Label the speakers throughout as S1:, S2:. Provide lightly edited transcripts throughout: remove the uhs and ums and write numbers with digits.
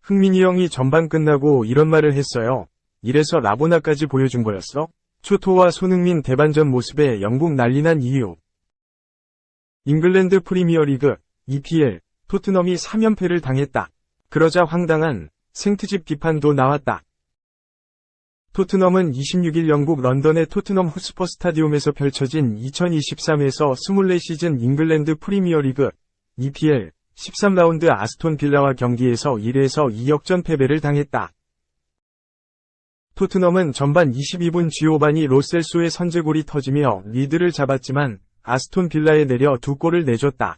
S1: 흥민이 형이 전반 끝나고 이런 말을 했어요. 이래서 라보나까지 보여준 거였어? 초토와 손흥민 대반전 모습에 영국 난리난 이유. 잉글랜드 프리미어리그, EPL, 토트넘이 3연패를 당했다. 그러자 황당한 생트집 비판도 나왔다. 토트넘은 26일 영국 런던의 토트넘 호스퍼 스타디움에서 펼쳐진 2023에서 24시즌 잉글랜드 프리미어리그, EPL, 13라운드 아스톤 빌라와 경기에서 1에서 2역전 패배를 당했다. 토트넘은 전반 22분 지오바니 로셀소의 선제골이 터지며 리드를 잡았지만 아스톤 빌라에 내려 2골을 내줬다.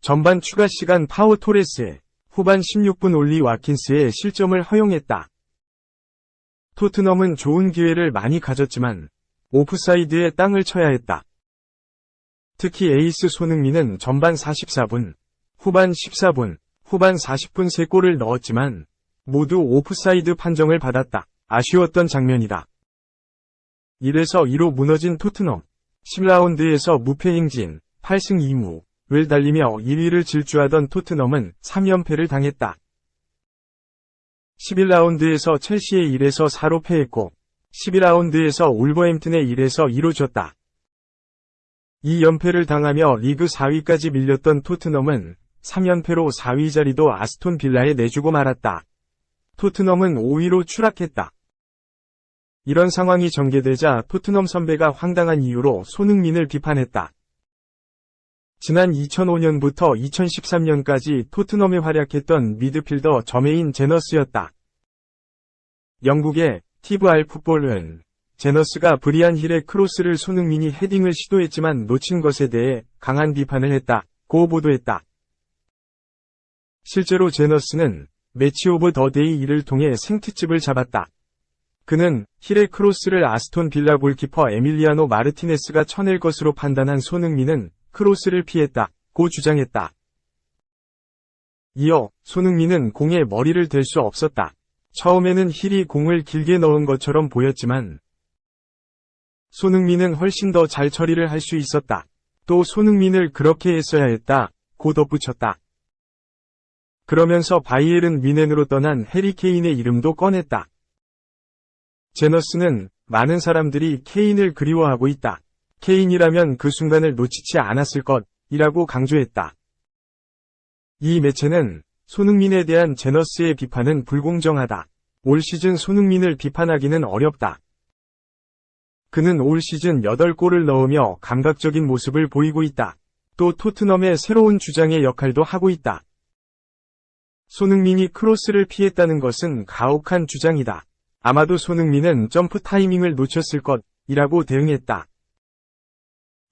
S1: 전반 추가 시간 파우 토레스, 후반 16분 올리 와킨스의 실점을 허용했다. 토트넘은 좋은 기회를 많이 가졌지만 오프사이드에 땅을 쳐야 했다. 특히 에이스 손흥민은 전반 44분, 후반 14분, 후반 40분 3골을 넣었지만 모두 오프사이드 판정을 받았다. 아쉬웠던 장면이다. 1에서 2로 무너진 토트넘, 10라운드에서 무패 행진, 8승 2무를 달리며 1위를 질주하던 토트넘은 3연패를 당했다. 11라운드에서 첼시에 1에서 4로 패했고 12라운드에서 울버햄튼에 1에서 2로 졌다. 이 연패를 당하며 리그 4위까지 밀렸던 토트넘은 3연패로 4위 자리도 아스톤 빌라에 내주고 말았다. 토트넘은 5위로 추락했다. 이런 상황이 전개되자 토트넘 선배가 황당한 이유로 손흥민을 비판했다. 지난 2005년부터 2013년까지 토트넘에 활약했던 미드필더 저메인 제너스였다. 영국의 TV 풋볼은 제너스가 브리안 힐의 크로스를 손흥민이 헤딩을 시도했지만 놓친 것에 대해 강한 비판을 했다고 보도했다. 실제로 제너스는 매치 오브 더 데이 1을 통해 생트집을 잡았다. 그는 힐의 크로스를 아스톤 빌라 골키퍼 에밀리아노 마르티네스가 쳐낼 것으로 판단한 손흥민은 크로스를 피했다고 주장했다. 이어 손흥민은 공에 머리를 댈 수 없었다. 처음에는 힐이 공을 길게 넣은 것처럼 보였지만 손흥민은 훨씬 더 잘 처리를 할 수 있었다. 또 손흥민을 그렇게 했어야 했다고 덧붙였다. 그러면서 바이에른 뮌헨으로 떠난 해리 케인의 이름도 꺼냈다. 제너스는 많은 사람들이 케인을 그리워하고 있다. 케인이라면 그 순간을 놓치지 않았을 것이라고 강조했다. 이 매체는 손흥민에 대한 제너스의 비판은 불공정하다. 올 시즌 손흥민을 비판하기는 어렵다. 그는 올 시즌 8골을 넣으며 감각적인 모습을 보이고 있다. 또 토트넘의 새로운 주장의 역할도 하고 있다. 손흥민이 크로스를 피했다는 것은 가혹한 주장이다. 아마도 손흥민은 점프 타이밍을 놓쳤을 것이라고 대응했다.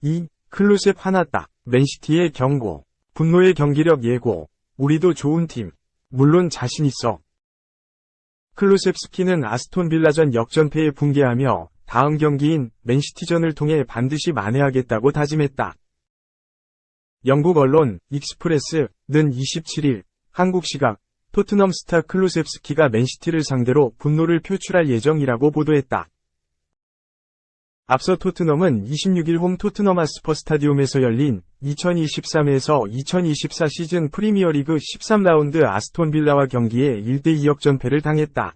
S1: 2. 클루셉 화났다. 맨시티의 경고. 분노의 경기력 예고. 우리도 좋은 팀. 물론 자신 있어. 클루셉스키는 아스톤 빌라전 역전패에 붕괴하며 다음 경기인 맨시티전을 통해 반드시 만회하겠다고 다짐했다. 영국 언론 익스프레스는 27일 한국 시각 토트넘 스타 클루셉스키가 맨시티를 상대로 분노를 표출할 예정이라고 보도했다. 앞서 토트넘은 26일 홈 토트넘 하스퍼 스타디움에서 열린 2023에서 2024 시즌 프리미어리그 13라운드 아스톤 빌라와 경기에 1대2 역전패를 당했다.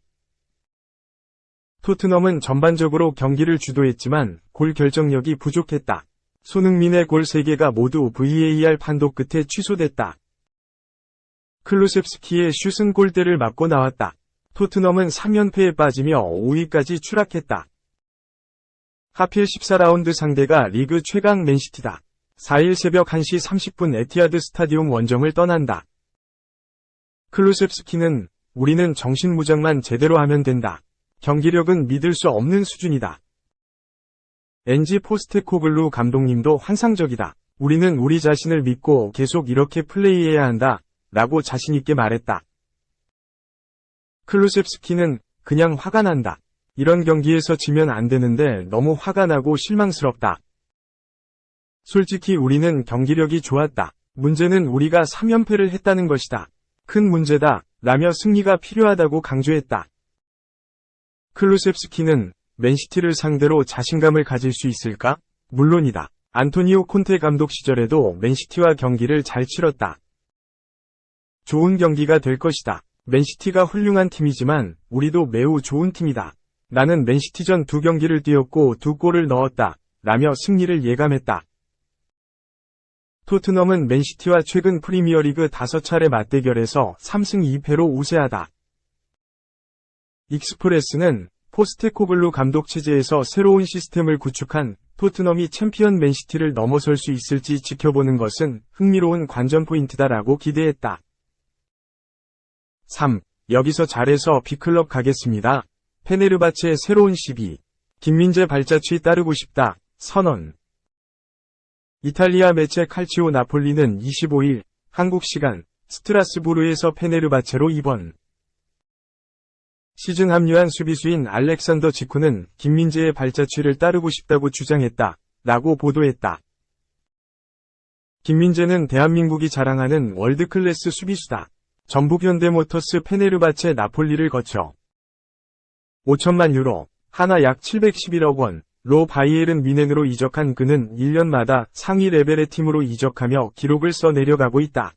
S1: 토트넘은 전반적으로 경기를 주도했지만 골 결정력이 부족했다. 손흥민의 골 3개가 모두 VAR 판독 끝에 취소됐다. 클루셉스키의 슛은 골대를 맞고 나왔다. 토트넘은 3연패에 빠지며 5위까지 추락했다. 하필 14라운드 상대가 리그 최강 맨시티다. 4일 새벽 1시 30분 에티하드 스타디움 원정을 떠난다. 클루셉스키는 우리는 정신무장만 제대로 하면 된다. 경기력은 믿을 수 없는 수준이다. 엔지 포스테코글루 감독님도 환상적이다. 우리는 우리 자신을 믿고 계속 이렇게 플레이해야 한다. 라고 자신있게 말했다. 클루셉스키는 그냥 화가 난다. 이런 경기에서 지면 안 되는데 너무 화가 나고 실망스럽다. 솔직히 우리는 경기력이 좋았다. 문제는 우리가 3연패를 했다는 것이다. 큰 문제다. 라며 승리가 필요하다고 강조했다. 클루셉스키는 맨시티를 상대로 자신감을 가질 수 있을까? 물론이다. 안토니오 콘테 감독 시절에도 맨시티와 경기를 잘 치렀다. 좋은 경기가 될 것이다. 맨시티가 훌륭한 팀이지만 우리도 매우 좋은 팀이다. 나는 맨시티전 2경기를 뛰었고 2골을 넣었다. 라며 승리를 예감했다. 토트넘은 맨시티와 최근 프리미어리그 5차례 맞대결에서 3승 2패로 우세하다. 익스프레스는 포스테코글루 감독 체제에서 새로운 시스템을 구축한 토트넘이 챔피언 맨시티를 넘어설 수 있을지 지켜보는 것은 흥미로운 관전 포인트다라고 기대했다. 3. 여기서 잘해서 B클럽 가겠습니다. 페네르바체의 새로운 시비. 김민재 발자취 따르고 싶다. 선언. 이탈리아 매체 칼치오 나폴리는 25일 한국 시간 스트라스부르에서 페네르바체로 입원. 시즌 합류한 수비수인 알렉산더 지쿠는 김민재의 발자취를 따르고 싶다고 주장했다. 라고 보도했다. 김민재는 대한민국이 자랑하는 월드클래스 수비수다. 전북 현대모터스 페네르바체 나폴리를 거쳐 5천만 유로, 하나 약 711억 원로 바이에른 뮌헨으로 이적한 그는 1년마다 상위 레벨의 팀으로 이적하며 기록을 써내려가고 있다.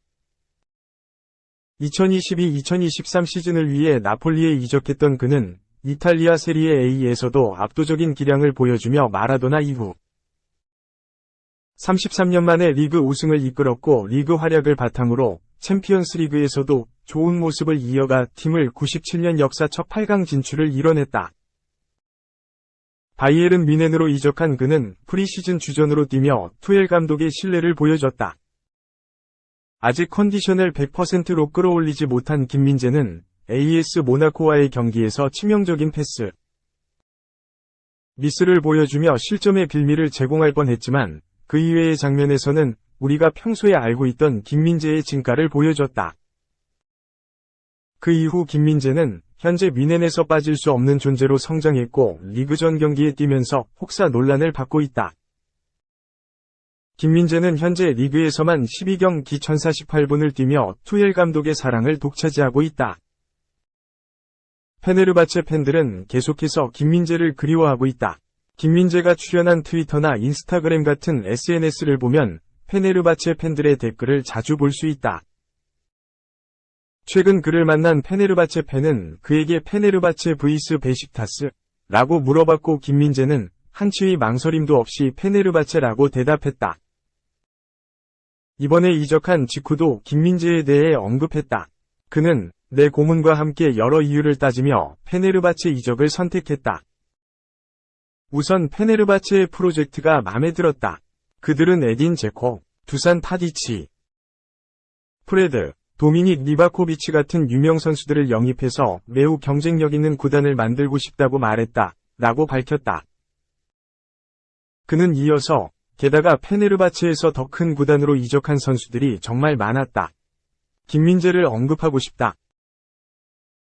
S1: 2022-2023 시즌을 위해 나폴리에 이적했던 그는 이탈리아 세리에 A에서도 압도적인 기량을 보여주며 마라도나 이후 33년 만에 리그 우승을 이끌었고 리그 활약을 바탕으로 챔피언스 리그에서도 좋은 모습을 이어가 팀을 97년 역사 첫 8강 진출을 이뤄냈다. 바이에른 뮌헨으로 이적한 그는 프리시즌 주전으로 뛰며 투엘 감독의 신뢰를 보여줬다. 아직 컨디션을 100%로 끌어올리지 못한 김민재는 AS 모나코와의 경기에서 치명적인 패스 미스를 보여주며 실점의 빌미를 제공할 뻔했지만 그 이외의 장면에서는 우리가 평소에 알고 있던 김민재의 진가를 보여줬다. 그 이후 김민재는 현재 뮌헨에서 빠질 수 없는 존재로 성장했고 리그전 경기에 뛰면서 혹사 논란을 받고 있다. 김민재는 현재 리그에서만 12경기 1048분을 뛰며 투엘 감독의 사랑을 독차지하고 있다. 페네르바체 팬들은 계속해서 김민재를 그리워하고 있다. 김민재가 출연한 트위터나 인스타그램 같은 SNS를 보면 페네르바체 팬들의 댓글을 자주 볼 수 있다. 최근 그를 만난 페네르바체 팬은 그에게 페네르바체 vs 베식타스 라고 물어봤고 김민재는 한치의 망설임도 없이 페네르바체라고 대답했다. 이번에 이적한 지쿠도 김민재에 대해 언급했다. 그는 내 고문과 함께 여러 이유를 따지며 페네르바체 이적을 선택했다. 우선 페네르바체의 프로젝트가 마음에 들었다. 그들은 에딘 제코, 두산 타디치, 프레드, 도미닉 리바코비치 같은 유명 선수들을 영입해서 매우 경쟁력 있는 구단을 만들고 싶다고 말했다. 라고 밝혔다. 그는 이어서 게다가 페네르바체에서 더 큰 구단으로 이적한 선수들이 정말 많았다. 김민재를 언급하고 싶다.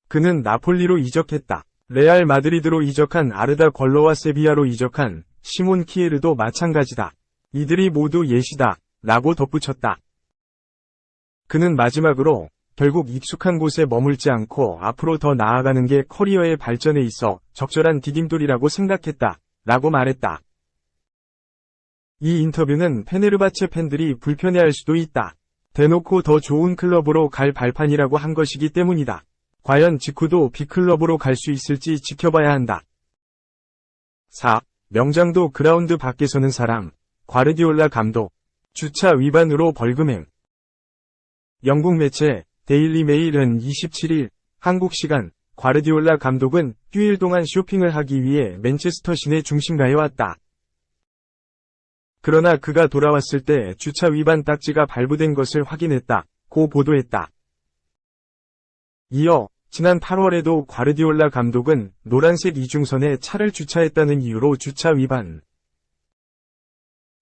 S1: 그는 나폴리로 이적했다. 레알 마드리드로 이적한 아르다 걸러와 세비야로 이적한 시몬 키에르도 마찬가지다. 이들이 모두 예시다. 라고 덧붙였다. 그는 마지막으로 결국 익숙한 곳에 머물지 않고 앞으로 더 나아가는 게 커리어의 발전에 있어 적절한 디딤돌이라고 생각했다. 라고 말했다. 이 인터뷰는 페네르바체 팬들이 불편해할 수도 있다. 대놓고 더 좋은 클럽으로 갈 발판이라고 한 것이기 때문이다. 과연 지쿠도 B클럽으로 갈 수 있을지 지켜봐야 한다. 4. 명장도 그라운드 밖에 서는 사람. 과르디올라 감독. 주차 위반으로 벌금행. 영국 매체 데일리 메일은 27일 한국 시간 과르디올라 감독은 휴일 동안 쇼핑을 하기 위해 맨체스터 시내 중심가에 왔다. 그러나 그가 돌아왔을 때 주차 위반 딱지가 발부된 것을 확인했다. 고 보도했다. 이어 지난 8월에도 과르디올라 감독은 노란색 이중선에 차를 주차했다는 이유로 주차 위반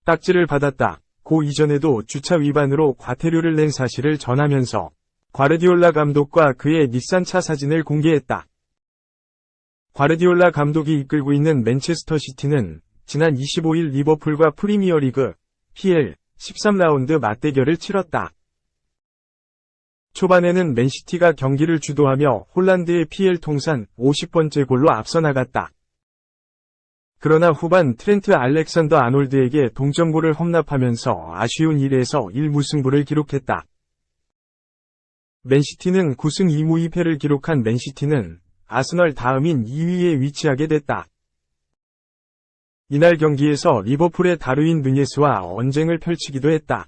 S1: 딱지를 받았다. 고 이전에도 주차 위반으로 과태료를 낸 사실을 전하면서 과르디올라 감독과 그의 닛산차 사진을 공개했다. 과르디올라 감독이 이끌고 있는 맨체스터 시티는 지난 25일 리버풀과 프리미어리그 PL 13라운드 맞대결을 치렀다. 초반에는 맨시티가 경기를 주도하며 홀란드의 PL 통산 50번째 골로 앞서 나갔다. 그러나 후반 트렌트 알렉산더 아놀드에게 동점골을 험납하면서 아쉬운 1에서 1 무승부를 기록했다. 맨시티는 9승 2무 2패를 기록한 맨시티는 아스널 다음인 2위에 위치하게 됐다. 이날 경기에서 리버풀의 다르윈 누니에스와 언쟁을 펼치기도 했다.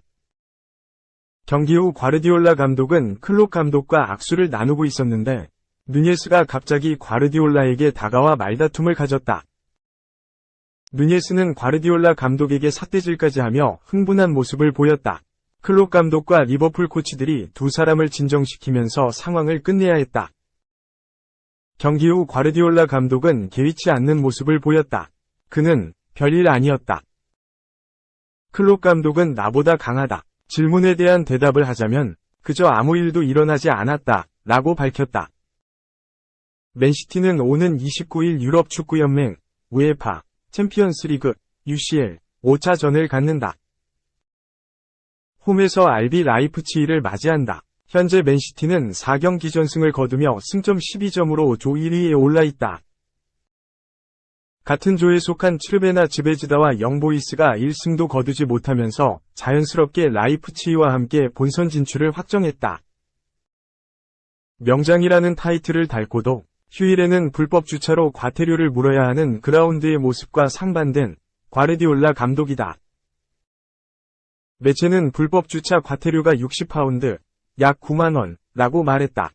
S1: 경기 후 과르디올라 감독은 클롭 감독과 악수를 나누고 있었는데 누니에스가 갑자기 과르디올라에게 다가와 말다툼을 가졌다. 누니에스는 과르디올라 감독에게 삿대질까지 하며 흥분한 모습을 보였다. 클롭 감독과 리버풀 코치들이 두 사람을 진정시키면서 상황을 끝내야 했다. 경기 후 과르디올라 감독은 개의치 않는 모습을 보였다. 그는 별일 아니었다. 클롭 감독은 나보다 강하다. 질문에 대한 대답을 하자면 그저 아무 일도 일어나지 않았다 라고 밝혔다. 맨시티는 오는 29일 유럽 축구연맹 우에파 챔피언스리그 UCL 5차전을 갖는다. 홈에서 RB 라이프치히를 맞이한다. 현재 맨시티는 4경기 전승을 거두며 승점 12점으로 조 1위에 올라있다. 같은 조에 속한 츠르베나 즈베즈다와 영보이스가 1승도 거두지 못하면서 자연스럽게 라이프치히와 함께 본선 진출을 확정했다. 명장이라는 타이틀을 달고도 휴일에는 불법 주차로 과태료를 물어야 하는 그라운드의 모습과 상반된 과르디올라 감독이다. 매체는 불법 주차 과태료가 60파운드, 약 9만원, 라고 말했다.